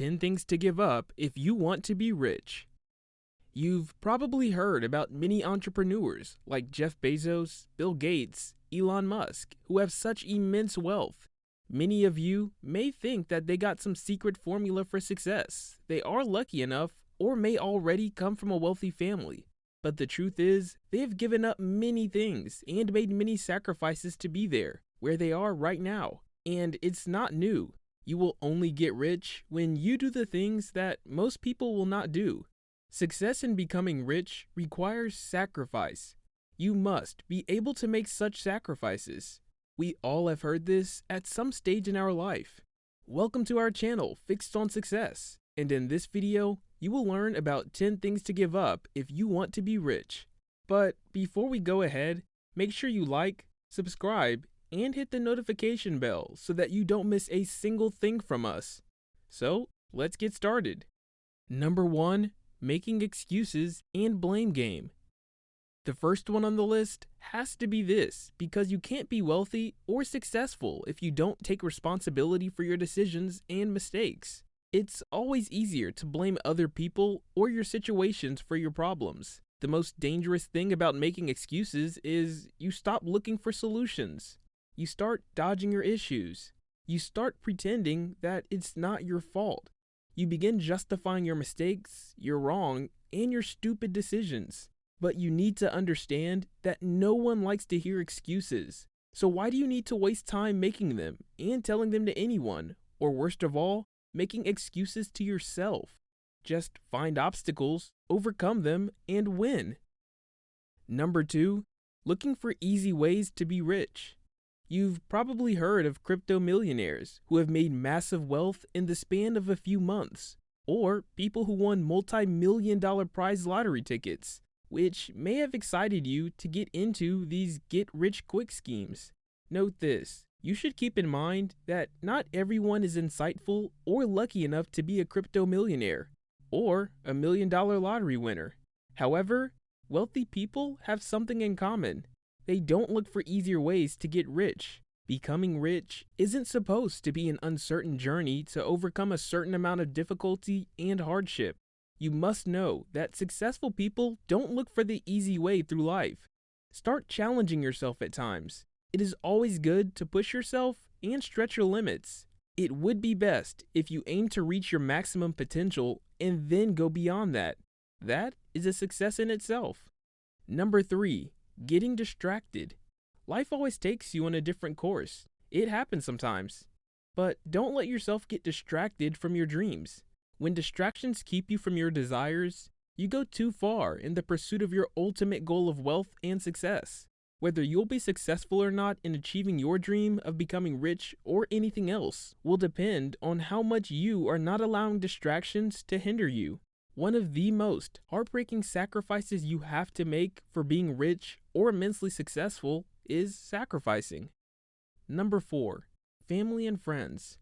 10 things to give up if you want to be rich. You've probably heard about many entrepreneurs like Jeff Bezos, Bill Gates, Elon Musk, who have such immense wealth. Many of you may think that they got some secret formula for success. They are lucky enough, or may already come from a wealthy family. But the truth is, they have given up many things and made many sacrifices to be there, where they are right now. And it's not new. You will only get rich when you do the things that most people will not do. Success in becoming rich requires sacrifice. You must be able to make such sacrifices. We all have heard this at some stage in our life. Welcome to our channel, Fixed on Success, and in this video, you will learn about 10 things to give up if you want to be rich. But before we go ahead, make sure you like, subscribe, and hit the notification bell so that you don't miss a single thing from us. So, let's get started. Number 1. Making excuses and blame game. The first one on the list has to be this, because you can't be wealthy or successful if you don't take responsibility for your decisions and mistakes. It's always easier to blame other people or your situations for your problems. The most dangerous thing about making excuses is you stop looking for solutions. You start dodging your issues. You start pretending that it's not your fault. You begin justifying your mistakes, your wrong, and your stupid decisions. But you need to understand that no one likes to hear excuses. So why do you need to waste time making them and telling them to anyone? Or worst of all, making excuses to yourself. Just find obstacles, overcome them, and win. Number 2, looking for easy ways to be rich. You've probably heard of crypto millionaires who have made massive wealth in the span of a few months, or people who won multi-million-dollar prize lottery tickets, which may have excited you to get into these get-rich-quick schemes. Note this, you should keep in mind that not everyone is insightful or lucky enough to be a crypto millionaire, or a million-dollar lottery winner. However, wealthy people have something in common. They don't look for easier ways to get rich. Becoming rich isn't supposed to be an uncertain journey to overcome a certain amount of difficulty and hardship. You must know that successful people don't look for the easy way through life. Start challenging yourself at times. It is always good to push yourself and stretch your limits. It would be best if you aim to reach your maximum potential and then go beyond that. That is a success in itself. Number 3. Getting distracted. Life always takes you on a different course. It happens sometimes. But don't let yourself get distracted from your dreams. When distractions keep you from your desires, you go too far in the pursuit of your ultimate goal of wealth and success. Whether you'll be successful or not in achieving your dream of becoming rich or anything else will depend on how much you are not allowing distractions to hinder you. One of the most heartbreaking sacrifices you have to make for being rich or immensely successful is sacrificing. Number 4. Family and friends.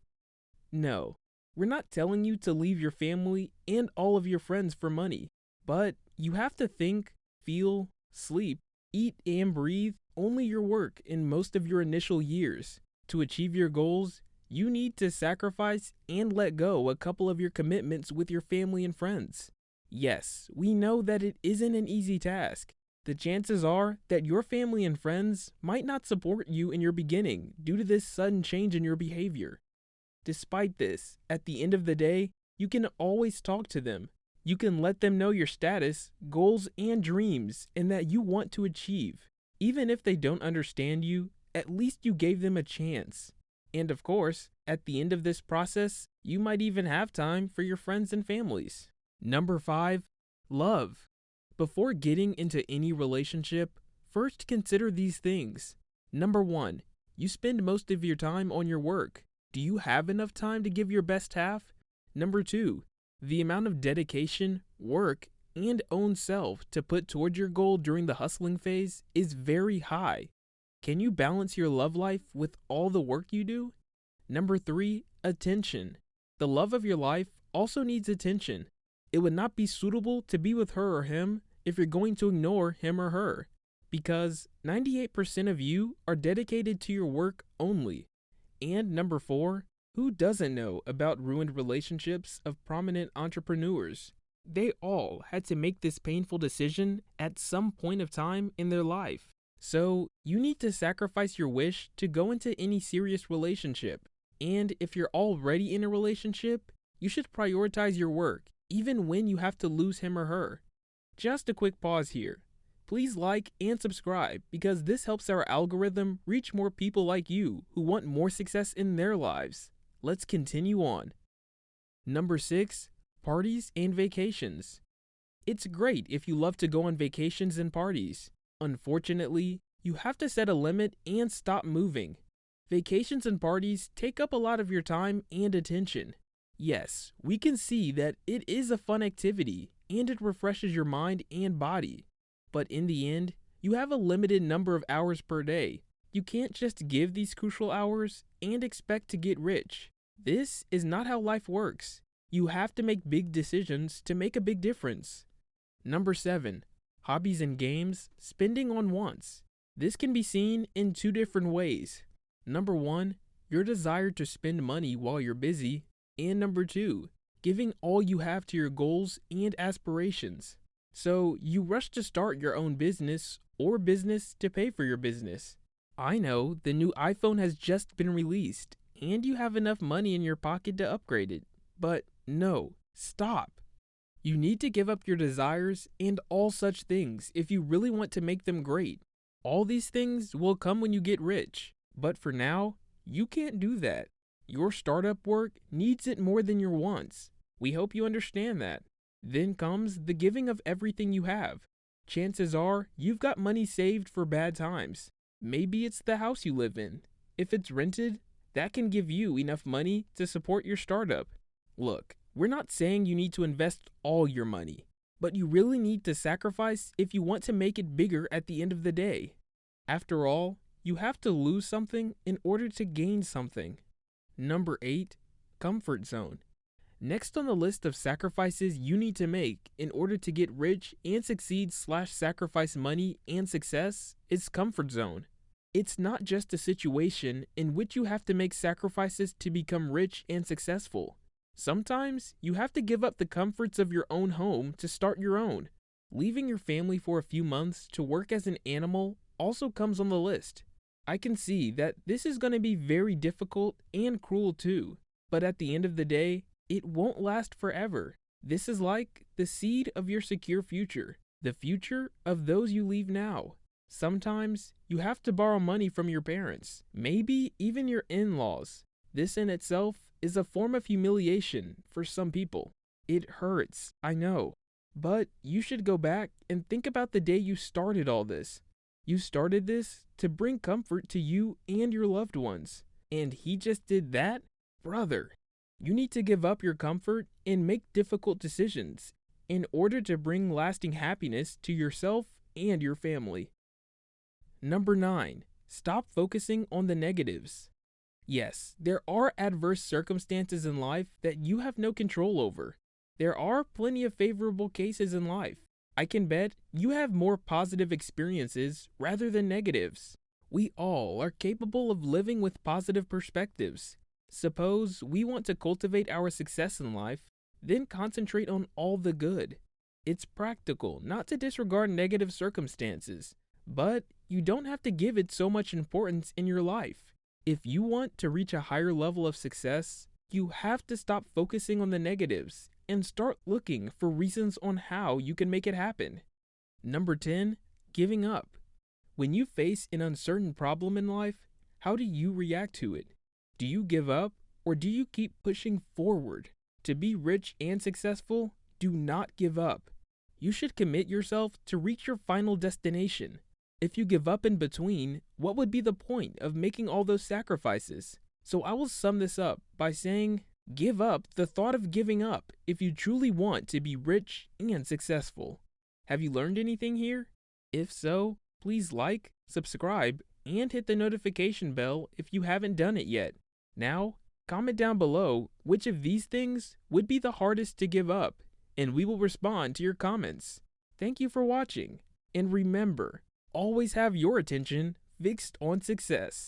No, we're not telling you to leave your family and all of your friends for money, but you have to think, feel, sleep, eat, and breathe only your work in most of your initial years. To achieve your goals, you need to sacrifice and let go a couple of your commitments with your family and friends. Yes, we know that it isn't an easy task. The chances are that your family and friends might not support you in your beginning due to this sudden change in your behavior. Despite this, at the end of the day, you can always talk to them. You can let them know your status, goals, and dreams, and that you want to achieve. Even if they don't understand you, at least you gave them a chance. And of course, at the end of this process, you might even have time for your friends and families. Number 5, love. Before getting into any relationship, first consider these things. Number 1, you spend most of your time on your work. Do you have enough time to give your best half? Number 2, the amount of dedication, work, and own self to put toward your goal during the hustling phase is very high. Can you balance your love life with all the work you do? Number 3, attention. The love of your life also needs attention. It would not be suitable to be with her or him if you're going to ignore him or her, because 98% of you are dedicated to your work only. And number 4, Who doesn't know about ruined relationships of prominent entrepreneurs? They all had to make this painful decision at some point of time in their life. So, you need to sacrifice your wish to go into any serious relationship. And if you're already in a relationship, you should prioritize your work, even when you have to lose him or her. Just a quick pause here. Please like and subscribe because this helps our algorithm reach more people like you who want more success in their lives. Let's continue on. Number 6, parties and vacations. It's great if you love to go on vacations and parties. Unfortunately, you have to set a limit and stop moving. Vacations and parties take up a lot of your time and attention. Yes, we can see that it is a fun activity and it refreshes your mind and body. But in the end, you have a limited number of hours per day. You can't just give these crucial hours and expect to get rich. This is not how life works. You have to make big decisions to make a big difference. Number 7, hobbies and games, spending on wants. This can be seen in 2 different ways. Number 1, your desire to spend money while you're busy. And number 2, giving all you have to your goals and aspirations. So you rush to start your own business or business to pay for your business. I know the new iPhone has just been released and you have enough money in your pocket to upgrade it. But no, stop. You need to give up your desires and all such things if you really want to make them great. All these things will come when you get rich. But for now, you can't do that. Your startup work needs it more than your wants. We hope you understand that. Then comes the giving of everything you have. Chances are you've got money saved for bad times. Maybe it's the house you live in. If it's rented, that can give you enough money to support your startup. Look, we're not saying you need to invest all your money, but you really need to sacrifice if you want to make it bigger at the end of the day. After all, you have to lose something in order to gain something. Number 8, comfort zone. Next on the list of sacrifices you need to make in order to get rich and succeed/sacrifice money and success is comfort zone. It's not just a situation in which you have to make sacrifices to become rich and successful. Sometimes you have to give up the comforts of your own home to start your own. Leaving your family for a few months to work as an animal also comes on the list. I can see that this is going to be very difficult and cruel too, but at the end of the day, it won't last forever. This is like the seed of your secure future, the future of those you leave now. Sometimes you have to borrow money from your parents, maybe even your in-laws. This in itself is a form of humiliation for some people. It hurts, I know, but you should go back and think about the day you started all this. You started this to bring comfort to you and your loved ones, and he just did that? Brother, you need to give up your comfort and make difficult decisions in order to bring lasting happiness to yourself and your family. Number 9, stop focusing on the negatives. Yes, there are adverse circumstances in life that you have no control over. There are plenty of favorable cases in life. I can bet you have more positive experiences rather than negatives. We all are capable of living with positive perspectives. Suppose we want to cultivate our success in life, then concentrate on all the good. It's practical not to disregard negative circumstances, but you don't have to give it so much importance in your life. If you want to reach a higher level of success, you have to stop focusing on the negatives and start looking for reasons on how you can make it happen. Number 10, giving up. When you face an uncertain problem in life, how do you react to it? Do you give up or do you keep pushing forward? To be rich and successful, do not give up. You should commit yourself to reach your final destination. If you give up in between, what would be the point of making all those sacrifices? So I will sum this up by saying, give up the thought of giving up if you truly want to be rich and successful. Have you learned anything here? If so, please like, subscribe, and hit the notification bell if you haven't done it yet. Now, comment down below which of these things would be the hardest to give up, and we will respond to your comments. Thank you for watching, and remember, always have your attention fixed on success.